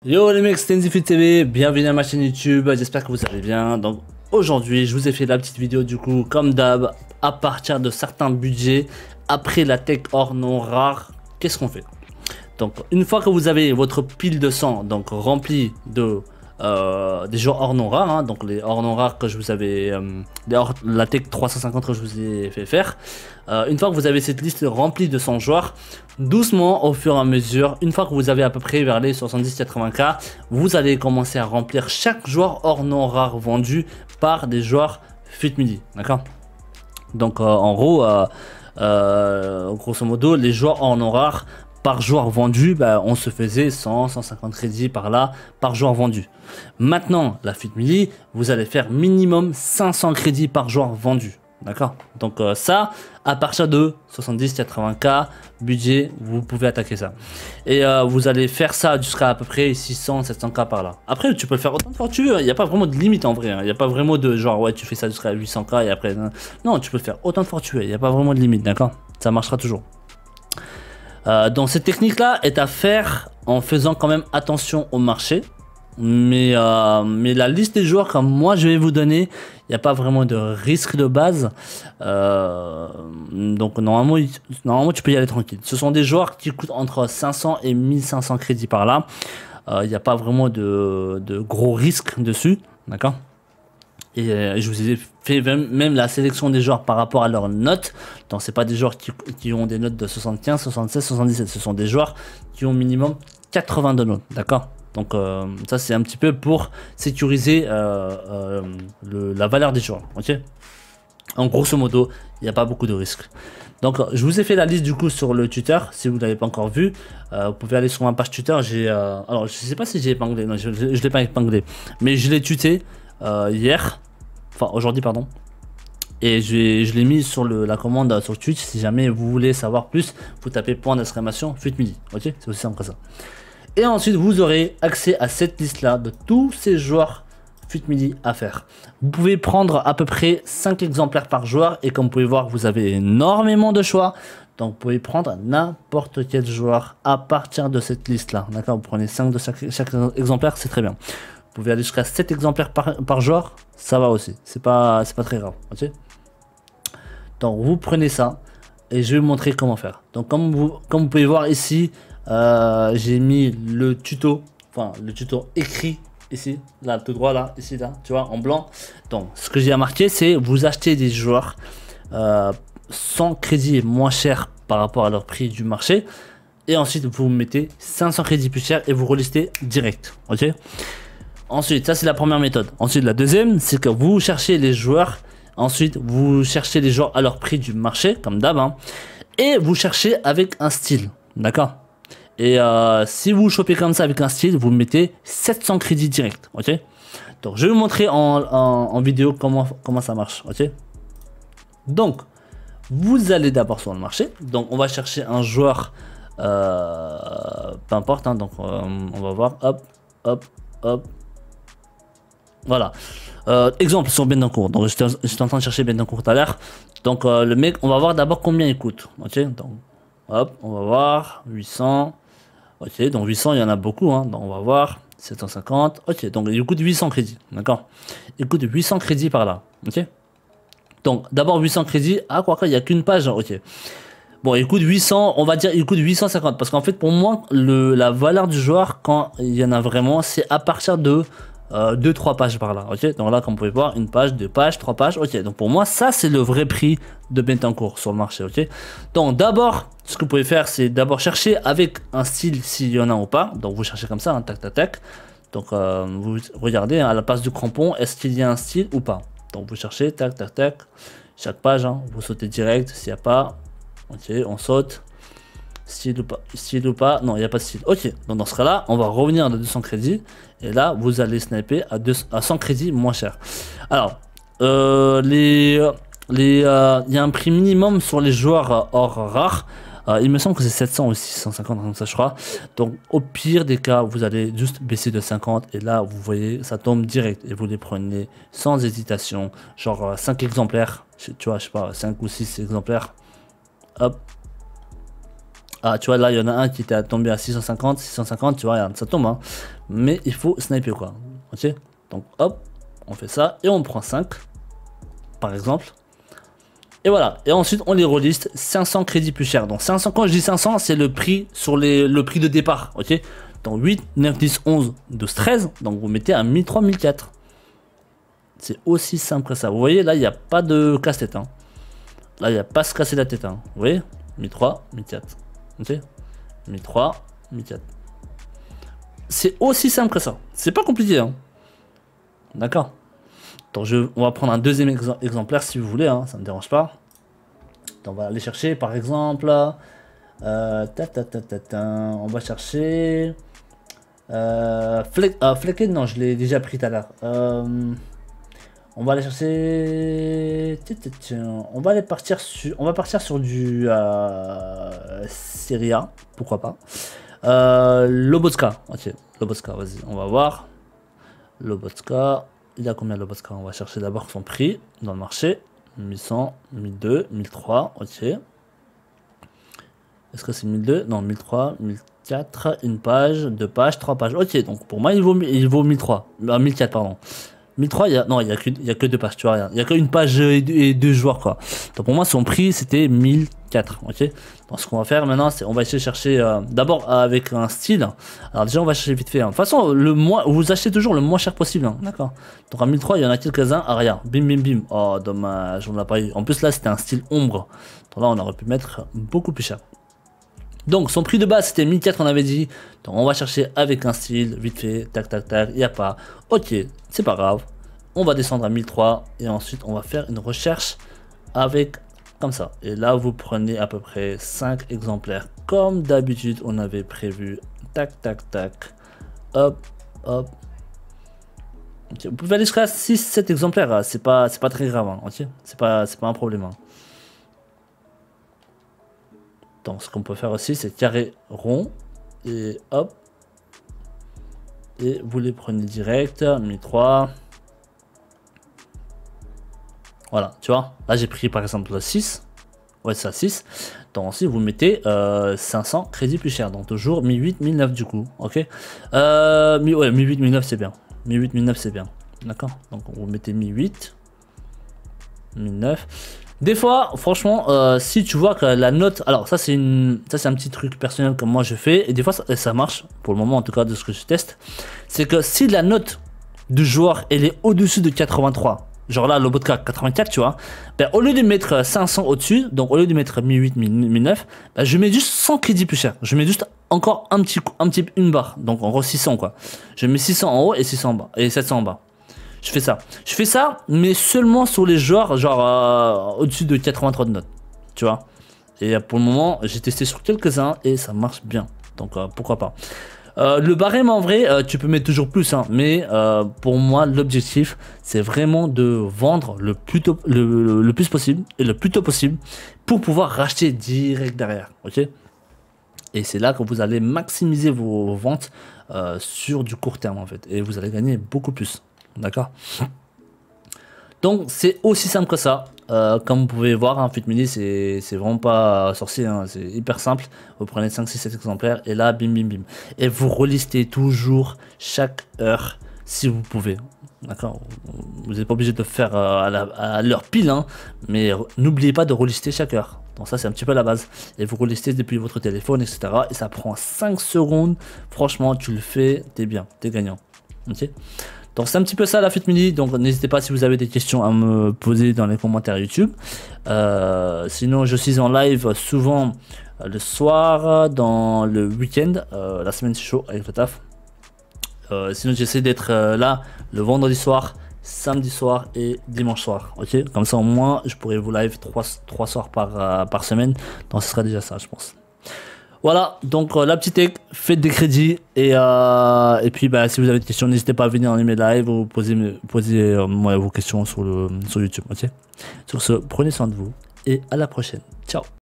Yo les mecs, c'est NZFit TV, bienvenue à ma chaîne YouTube, j'espère que vous allez bien. Donc aujourd'hui je vous ai fait la petite vidéo du coup comme d'hab, à partir de certains budgets, après la tech or non rare, qu'est-ce qu'on fait? Donc une fois que vous avez votre pile de sang donc remplie de des joueurs hors non rares, hein, donc les hors non rares que je vous avais, la tech 350 que je vous ai fait faire, une fois que vous avez cette liste remplie de 100 joueurs, doucement au fur et à mesure, une fois que vous avez à peu près vers les 70-80k, vous allez commencer à remplir chaque joueur hors non rare vendu par des joueurs FUT Midi, d'accord? Donc en gros, grosso modo, les joueurs hors non rares par joueur vendu, bah, on se faisait 100-150 crédits par là, par joueur vendu. Maintenant, la FUT Midi, vous allez faire minimum 500 crédits par joueur vendu. D'accord? Donc ça, à partir de 70-80k budget, vous pouvez attaquer ça. Et vous allez faire ça jusqu'à à peu près 600-700k par là. Après, tu peux le faire autant de fois que tu veux. Il n'y a pas vraiment de limite en vrai. Il n'y a pas vraiment de genre, ouais, tu fais ça jusqu'à 800k et après... Non, tu peux le faire autant de fois que tu veux. Il n'y a pas vraiment de limite, d'accord? Ça marchera toujours. Donc cette technique là est à faire en faisant quand même attention au marché, mais la liste des joueurs comme moi je vais vous donner, il n'y a pas vraiment de risque de base, donc normalement tu peux y aller tranquille. Ce sont des joueurs qui coûtent entre 500 et 1500 crédits par là, il n'y a pas vraiment de gros risques dessus, d'accord? Et je vous ai fait même la sélection des joueurs par rapport à leurs notes. Donc c'est pas des joueurs qui ont des notes de 75, 76, 77. Ce sont des joueurs qui ont minimum 80 de notes. D'accord? Donc ça c'est un petit peu pour sécuriser la valeur des joueurs. Ok? En grosso modo, il n'y a pas beaucoup de risques. Donc je vous ai fait la liste du coup sur le tuteur. Si vous ne l'avez pas encore vu, vous pouvez aller sur ma page tuteur. Alors je sais pas si j'ai épinglé. Non, je l'ai pas épinglé. Mais je l'ai tuté hier. Enfin aujourd'hui pardon, et je l'ai mis sur la commande sur Twitch. Si jamais vous voulez savoir plus, vous tapez point d'exclamation FUT Midi, ok, c'est aussi simple que ça. Et ensuite vous aurez accès à cette liste là de tous ces joueurs FUT Midi à faire. Vous pouvez prendre à peu près 5 exemplaires par joueur, et comme vous pouvez voir vous avez énormément de choix, donc vous pouvez prendre n'importe quel joueur à partir de cette liste là, d'accord? Vous prenez 5 de chaque exemplaire, c'est très bien. Vous pouvez aller jusqu'à 7 exemplaires par joueur, ça va aussi, c'est pas très grave, ok? Donc vous prenez ça et je vais vous montrer comment faire. Donc comme vous pouvez voir ici, j'ai mis le tuto, enfin le tuto écrit ici, là tout droit là, ici là, tu vois, en blanc. Donc ce que j'ai à marquer, c'est vous achetez des joueurs sans crédit moins cher par rapport à leur prix du marché, et ensuite vous mettez 500 crédits plus cher et vous relistez direct, ok? Ensuite, ça c'est la première méthode. Ensuite, la deuxième, c'est que vous cherchez les joueurs. Ensuite, vous cherchez les joueurs à leur prix du marché, comme d'hab, hein, et vous cherchez avec un style, d'accord? Et si vous chopez comme ça avec un style, vous mettez 700 crédits direct, ok? Donc, je vais vous montrer en vidéo comment ça marche, ok? Donc, vous allez d'abord sur le marché. Donc, on va chercher un joueur, peu importe, hein, donc on va voir, hop, hop, hop. Voilà, exemple sur Bendancourt. Donc j'étais en train de chercher Bendancourt tout à l'heure. Donc le mec, on va voir d'abord combien il coûte. Ok, donc hop, on va voir 800. Ok, donc 800, il y en a beaucoup, hein. Donc on va voir 750. Ok, donc il coûte 800 crédits, d'accord? Il coûte 800 crédits par là. Ok, donc d'abord 800 crédits. Ah, quoi qu'il n'y a qu'une page. Ok, bon, il coûte 800, on va dire il coûte 850, parce qu'en fait pour moi la valeur du joueur, quand il y en a vraiment, c'est à partir de 2-3 pages par là, ok? Donc là, comme vous pouvez voir, une page, 2 pages, 3 pages, ok? Donc pour moi, ça c'est le vrai prix de Bendancourt sur le marché, ok? Donc d'abord, ce que vous pouvez faire, c'est d'abord chercher avec un style s'il y en a ou pas. Donc vous cherchez comme ça, hein, tac tac tac. Donc vous regardez, hein, à la place du crampon, est-ce qu'il y a un style ou pas? Donc vous cherchez, tac tac tac, chaque page, hein, vous sautez direct s'il n'y a pas, ok? On saute. Style ou pas, non, il n'y a pas de style. Ok, donc dans ce cas là on va revenir à 200 crédits, et là vous allez sniper à 100 crédits moins cher. Alors il y a un prix minimum sur les joueurs hors rares. Il me semble que c'est 700 ou 650 comme ça, je crois. Donc au pire des cas, vous allez juste baisser de 50, et là vous voyez ça tombe direct, et vous les prenez sans hésitation, genre 5 exemplaires, tu vois, je sais pas, 5 ou 6 exemplaires, hop. Ah, tu vois, là, il y en a un qui était tombé à 650, 650, tu vois, regarde, ça tombe, hein. Mais il faut sniper, quoi. Ok? Donc, hop, on fait ça et on prend 5, par exemple. Et voilà. Et ensuite, on les reliste 500 crédits plus cher. Donc, 500, quand je dis 500, c'est le prix sur le prix de départ, ok? Donc, 8, 9, 10, 11, 12, 13. Donc, vous mettez à 1003, 1004. C'est aussi simple que ça. Vous voyez, là, il n'y a pas de casse-tête, hein. Là, il n'y a pas à se casser la tête, hein. Vous voyez? 1003, 1004. Ok, 1003, 1004. C'est aussi simple que ça. C'est pas compliqué, hein. D'accord. Donc on va prendre un deuxième exemplaire si vous voulez, hein, ça ne me dérange pas. Donc, on va aller chercher par exemple. On va chercher. Flecked, non, je l'ai déjà pris tout à l'heure. On va aller chercher. On va partir sur du Serie A, pourquoi pas. Lobotka, ok. Lobotka, vas-y, on va voir. Lobotka, il a combien Lobotka? On va chercher d'abord son prix dans le marché. 1100, 1002, 1003, ok. Est-ce que c'est 1002? Non, 1003, 1004, une page, deux pages, trois pages. Ok, donc pour moi, il vaut 1003, 1004, pardon. 1003, non, il y a que deux pages, tu vois, rien. Il y a qu'une page et deux joueurs, quoi. Donc pour moi, son prix, c'était 1004, ok. Donc ce qu'on va faire maintenant, c'est on va essayer de chercher d'abord avec un style. Alors déjà, on va chercher vite fait. Hein. De toute façon, vous achetez toujours le moins cher possible, hein, d'accord. Donc à 1003, il y en a quelques-uns. Ah, regarde, bim, bim, bim. Oh, dommage, on l'a pas eu. En plus, là, c'était un style ombre. Donc là, on aurait pu mettre beaucoup plus cher. Donc son prix de base c'était 1004 on avait dit. Donc on va chercher avec un style, vite fait, tac tac tac, il n'y a pas. Ok, c'est pas grave. On va descendre à 1003 et ensuite on va faire une recherche avec comme ça. Et là vous prenez à peu près 5 exemplaires comme d'habitude on avait prévu. Tac tac tac. Hop, hop. Okay. Vous pouvez aller jusqu'à 6-7 exemplaires, c'est pas très grave, hein, ok. C'est pas un problème. Hein. Donc ce qu'on peut faire aussi c'est carré rond et hop et vous les prenez direct 1003. Voilà, tu vois, là j'ai pris par exemple 6, ouais ça 6. Donc ensuite vous mettez 500 crédits plus cher, donc toujours 1008, 1009 du coup, ok. Ouais, 1008, 1009 c'est bien, 1008, 1009 c'est bien, d'accord. Donc vous mettez 1008, 1009. Des fois, franchement, si tu vois que la note, alors ça c'est un petit truc personnel comme moi je fais, et des fois ça marche, pour le moment en tout cas de ce que je teste, c'est que si la note du joueur elle est au-dessus de 83, genre là Lobotka 84 tu vois, ben, au lieu de mettre 500 au-dessus, donc au lieu de mettre 1008, 1009, ben, je mets juste 100 crédits plus cher, je mets juste encore une barre, donc en gros 600 quoi, je mets 600 en haut et 600 en bas, et 700 en bas. Je fais ça, mais seulement sur les joueurs, genre au-dessus de 83 de notes, tu vois. Et pour le moment, j'ai testé sur quelques-uns et ça marche bien. Donc pourquoi pas. Le barème en vrai, tu peux mettre toujours plus, hein, mais pour moi, l'objectif, c'est vraiment de vendre le plus possible et le plus tôt possible pour pouvoir racheter direct derrière, ok. Et c'est là que vous allez maximiser vos ventes sur du court terme en fait, et vous allez gagner beaucoup plus. D'accord. Donc c'est aussi simple que ça. Comme vous pouvez voir, hein, FUT Mini c'est vraiment pas sorcier, hein, c'est hyper simple. Vous prenez 5, 6, 7 exemplaires et là bim bim bim. Et vous relistez toujours chaque heure si vous pouvez. D'accord. Vous n'êtes pas obligé de faire à l'heure pile, hein, mais n'oubliez pas de relister chaque heure. Donc ça c'est un petit peu la base. Et vous relistez depuis votre téléphone, etc. Et ça prend 5 secondes. Franchement, tu le fais, t'es bien, t'es gagnant. Ok. Donc c'est un petit peu ça la FUT Mini, donc n'hésitez pas si vous avez des questions à me poser dans les commentaires YouTube. Sinon je suis en live souvent le soir, dans le week-end, la semaine c'est chaud avec le taf. Sinon j'essaie d'être là le vendredi soir, samedi soir et dimanche soir, ok. Comme ça au moins je pourrais vous live 3 soirs par semaine, donc ce sera déjà ça je pense. Voilà, donc la petite tech, faites des crédits et puis bah, si vous avez des questions, n'hésitez pas à venir en email live ou poser moi vos questions sur YouTube, ok. Sur ce, prenez soin de vous et à la prochaine. Ciao.